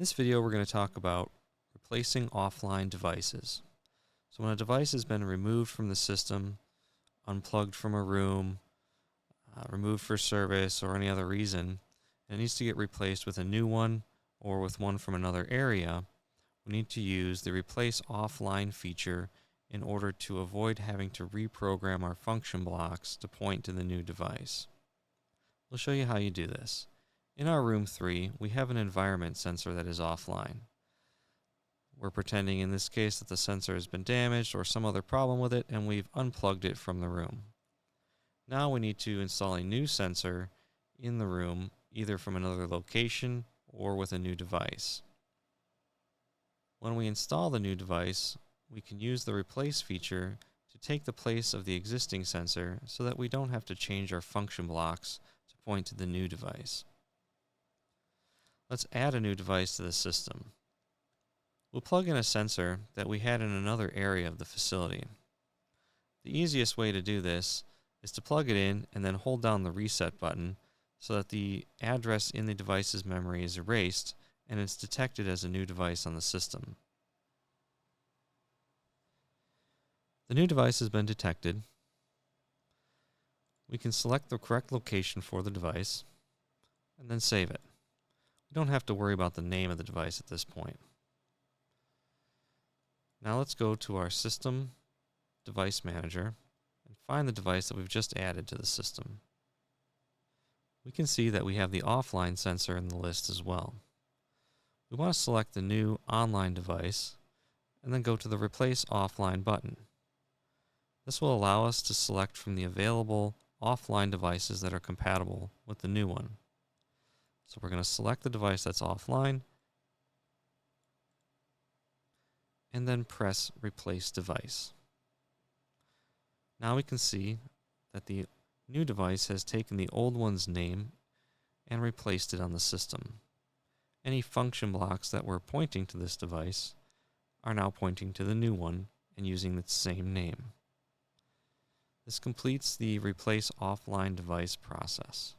In this video, we're going to talk about replacing offline devices. So when a device has been removed from the system, unplugged from a room, removed for service or any other reason, and it needs to get replaced with a new one or with one from another area, we need to use the replace offline feature in order to avoid having to reprogram our function blocks to point to the new device. We'll show you how you do this. In our room 3, we have an environment sensor that is offline. We're pretending in this case that the sensor has been damaged or some other problem with it, and we've unplugged it from the room. Now we need to install a new sensor in the room, either from another location or with a new device. When we install the new device, we can use the replace feature to take the place of the existing sensor so that we don't have to change our function blocks to point to the new device. Let's add a new device to the system. We'll plug in a sensor that we had in another area of the facility. The easiest way to do this is to plug it in and then hold down the reset button so that the address in the device's memory is erased and it's detected as a new device on the system. The new device has been detected. We can select the correct location for the device and then save it. We don't have to worry about the name of the device at this point. Now let's go to our System Device Manager and find the device that we've just added to the system. We can see that we have the offline sensor in the list as well. We want to select the new online device and then go to the Replace Offline button. This will allow us to select from the available offline devices that are compatible with the new one. So we're going to select the device that's offline and then press Replace Device. Now we can see that the new device has taken the old one's name and replaced it on the system. Any function blocks that were pointing to this device are now pointing to the new one and using the same name. This completes the Replace Offline Device process.